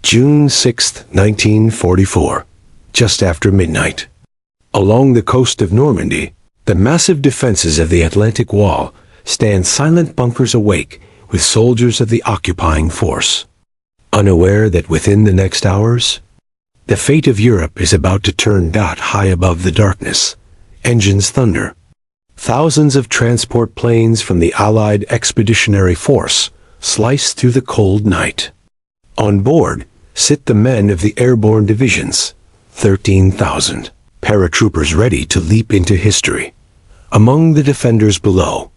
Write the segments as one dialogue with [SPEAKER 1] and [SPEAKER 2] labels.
[SPEAKER 1] June 6, 1944, just after midnight. Along the coast of Normandy, the massive defenses of the Atlantic Wall stand silent bunkers awake with soldiers of the occupying force, unaware that within the next hours, the fate of Europe is about to turn high above the darkness. Engines thunder. Thousands of transport planes from the Allied Expeditionary Force slice through the cold night. On board sit the men of the airborne divisions, 13,000 paratroopers ready to leap into history. Among the defenders below,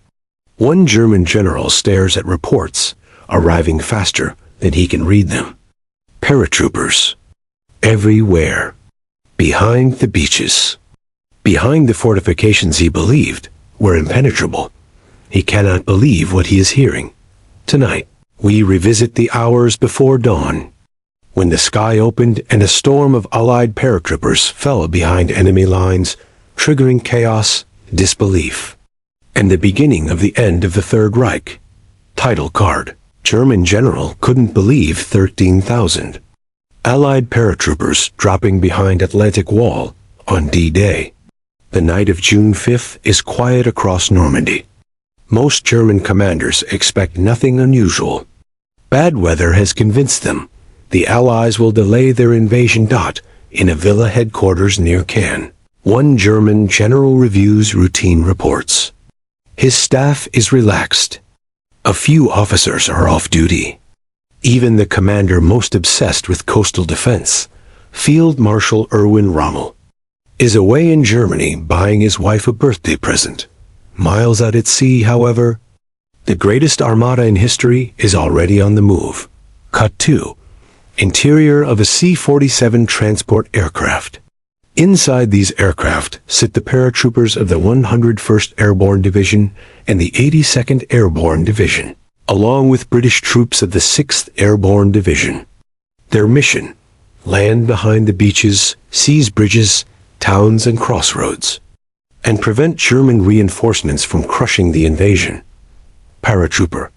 [SPEAKER 1] one German general stares at reports, arriving faster than he can read them. Paratroopers. Everywhere. Behind the beaches. Behind the fortifications he believed were impenetrable. He cannot believe what he is hearing. Tonight, we revisit the hours before dawn, when the sky opened and a storm of Allied paratroopers fell behind enemy lines, triggering chaos, disbelief, and the beginning of the end of the Third Reich. Title card. German general couldn't believe 13,000 Allied paratroopers dropping behind Atlantic Wall on D-Day. The night of June 5th is quiet across Normandy. Most German commanders expect nothing unusual. Bad weather has convinced them the Allies will delay their invasion. In a villa headquarters near Cannes, one German general reviews routine reports. His staff is relaxed. A few officers are off duty. Even the commander most obsessed with coastal defense, Field Marshal Erwin Rommel, is away in Germany buying his wife a birthday present. Miles out at sea, however, the greatest armada in history is already on the move. Cut 2. Interior of a C-47 transport aircraft. Inside these aircraft sit the paratroopers of the 101st Airborne Division and the 82nd Airborne Division, along with British troops of the 6th Airborne Division. Their mission: land behind the beaches, seize bridges, towns and crossroads, and prevent German reinforcements from crushing the invasion. Paratrooper.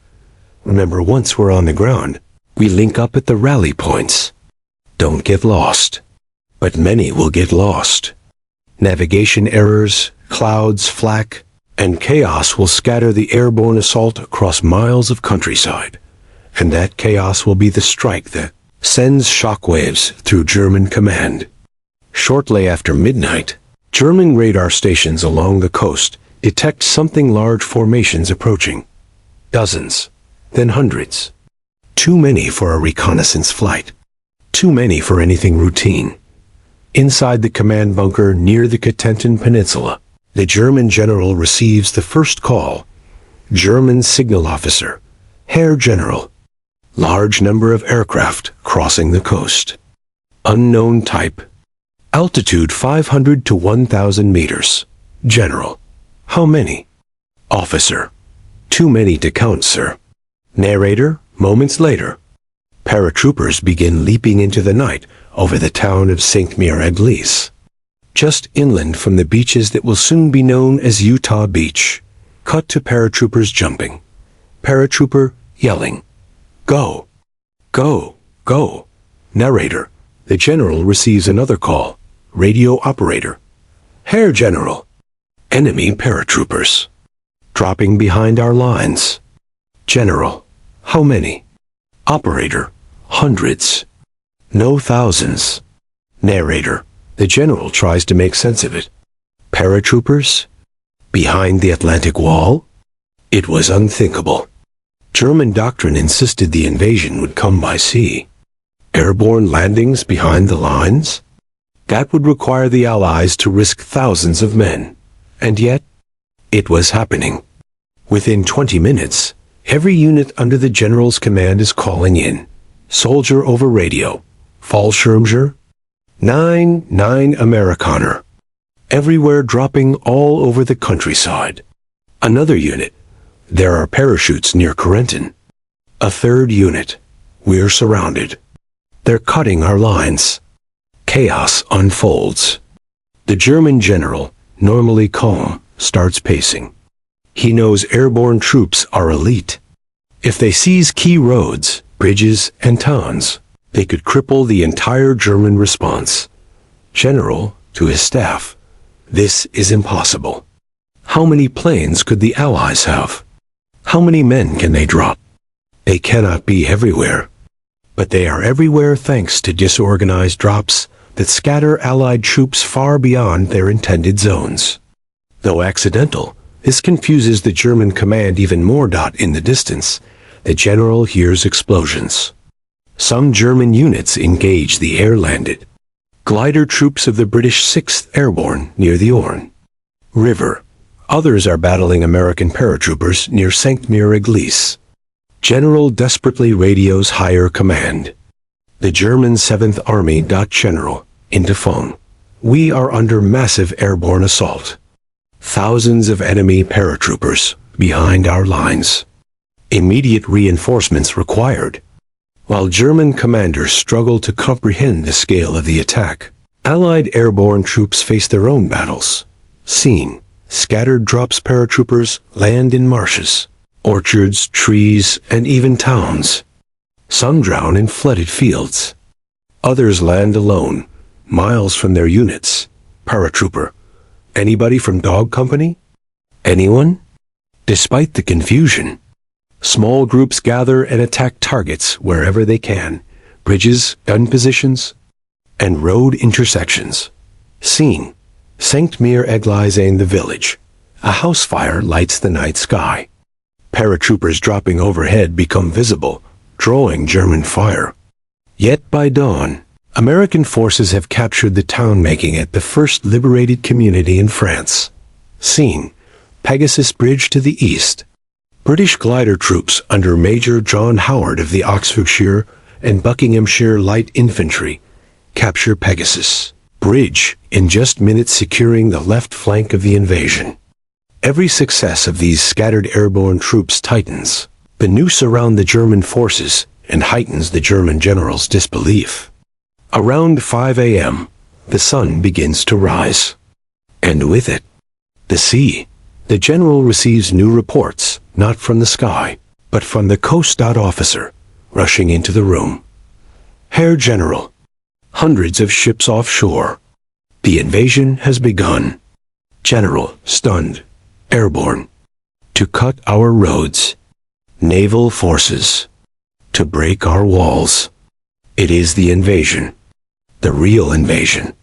[SPEAKER 1] Remember, once we're on the ground, we link up at the rally points. Don't get lost. But many will get lost. Navigation errors, clouds, flak, and chaos will scatter the airborne assault across miles of countryside. And that chaos will be the strike that sends shockwaves through German command. Shortly after midnight, German radar stations along the coast detect something large formations approaching. Dozens, then hundreds. Too many for a reconnaissance flight. Too many for anything routine. Inside the command bunker near the Cotentin Peninsula, the German general receives the first call. German signal officer, Herr General. Large number of aircraft crossing the coast. Unknown type. Altitude 500 to 1,000 meters. General. How many? Officer. Too many to count, sir. Narrator, moments later. Paratroopers begin leaping into the night over the town of Saint-Mère-Église, just inland from the beaches that will soon be known as Utah Beach. Cut to paratroopers jumping. Paratrooper yelling, "Go! Go! Go!" Narrator. The general receives another call. Radio operator. Herr General. Enemy paratroopers. Dropping behind our lines. General. How many? Operator. Hundreds. No thousands. Narrator. The general tries to make sense of it. Paratroopers? Behind the Atlantic Wall? It was unthinkable. German doctrine insisted the invasion would come by sea. Airborne landings behind the lines? That would require the Allies to risk thousands of men. And yet, it was happening. Within 20 minutes, every unit under the general's command is calling in. Soldier over radio. Fallschirmjäger. 9-9 Amerikaner. Everywhere dropping all over the countryside. Another unit. There are parachutes near Corentin. A third unit. We're surrounded. They're cutting our lines. Chaos unfolds. The German general, normally calm, starts pacing. He knows airborne troops are elite. If they seize key roads, bridges, and towns, They could cripple the entire German response. General, to his staff, this is impossible. How many planes could the Allies have? How many men can they drop? They cannot be everywhere. But they are everywhere thanks to disorganized drops that scatter Allied troops far beyond their intended zones. Though accidental, this confuses the German command even more. In the distance, the general hears explosions. Some German units engage the air-landed glider troops of the British 6th Airborne near the Orne River. Others are battling American paratroopers near Sainte-Mère-Église. General desperately radios higher command. The German 7th Army. General, into phone. We are under massive airborne assault. Thousands of enemy paratroopers behind our lines. Immediate reinforcements required. While German commanders struggle to comprehend the scale of the attack, Allied airborne troops face their own battles. Scene: scattered drops. Paratroopers land in marshes, orchards, trees, and even towns. Some drown in flooded fields. Others land alone, miles from their units. Paratrooper: anybody from dog company? Anyone? Despite the confusion, small groups gather and attack targets wherever they can: bridges, gun positions, and road intersections. Scene: Sainte-Mère-Église in the village. A house fire lights the night sky. Paratroopers dropping overhead become visible, drawing German fire. Yet by dawn, American forces have captured the town, making it the first liberated community in France. Scene: Pegasus Bridge to the east. British glider troops under Major John Howard of the Oxfordshire and Buckinghamshire Light Infantry capture Pegasus Bridge in just minutes, securing the left flank of the invasion. Every success of these scattered airborne troops tightens the noose around the German forces and heightens the German general's disbelief. Around 5 a.m., the sun begins to rise. And with it, the sea. The general receives new reports, not from the sky, but from the coast. Officer, rushing into the room. Herr General, hundreds of ships offshore. The invasion has begun. General, stunned. Airborne. To cut our roads. Naval forces. To break our walls. It is the invasion. The real invasion.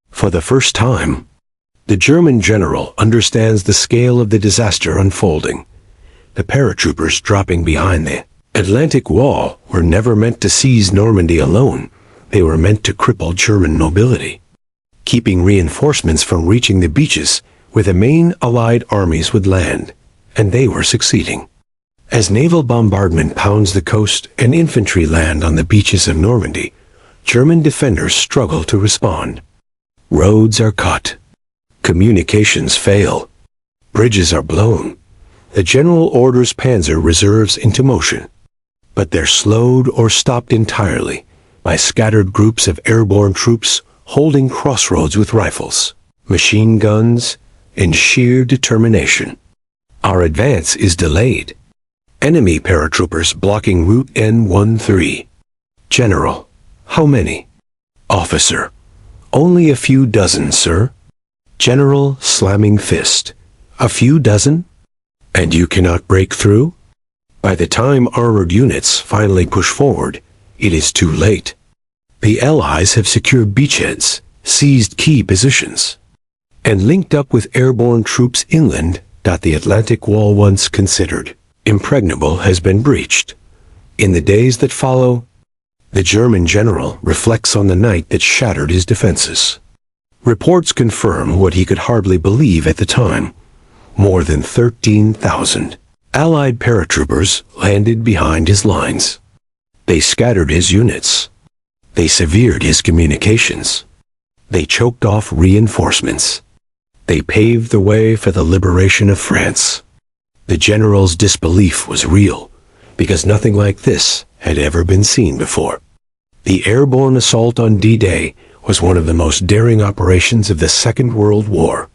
[SPEAKER 1] For the first time, the German general understands the scale of the disaster unfolding. The paratroopers dropping behind the Atlantic Wall were never meant to seize Normandy alone. They were meant to cripple German mobility, keeping reinforcements from reaching the beaches where the main Allied armies would land, and they were succeeding. As naval bombardment pounds the coast and infantry land on the beaches of Normandy, German defenders struggle to respond. Roads are cut. Communications fail. Bridges are blown. The general orders panzer reserves into motion, but they're slowed or stopped entirely by scattered groups of airborne troops holding crossroads with rifles, machine guns, and sheer determination. Our advance is delayed. Enemy paratroopers blocking Route N13. General, how many? Officer, only a few dozen, sir. General, slamming fist. A few dozen? And you cannot break through? By the time armored units finally push forward, it is too late. The Allies have secured beachheads, seized key positions, and linked up with airborne troops inland. The Atlantic Wall, once considered impregnable, has been breached. In the days that follow, the German general reflects on the night that shattered his defenses. Reports confirm what he could hardly believe at the time. More than 13,000 Allied paratroopers landed behind his lines. They scattered his units. They severed his communications. They choked off reinforcements. They paved the way for the liberation of France. The general's disbelief was real, because nothing like this had ever been seen before. The airborne assault on D-Day was one of the most daring operations of the Second World War,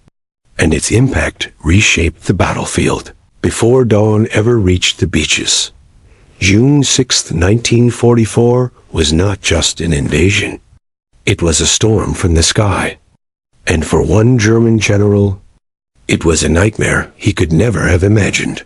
[SPEAKER 1] and its impact reshaped the battlefield before dawn ever reached the beaches. June 6, 1944 was not just an invasion. It was a storm from the sky. And for one German general, it was a nightmare he could never have imagined.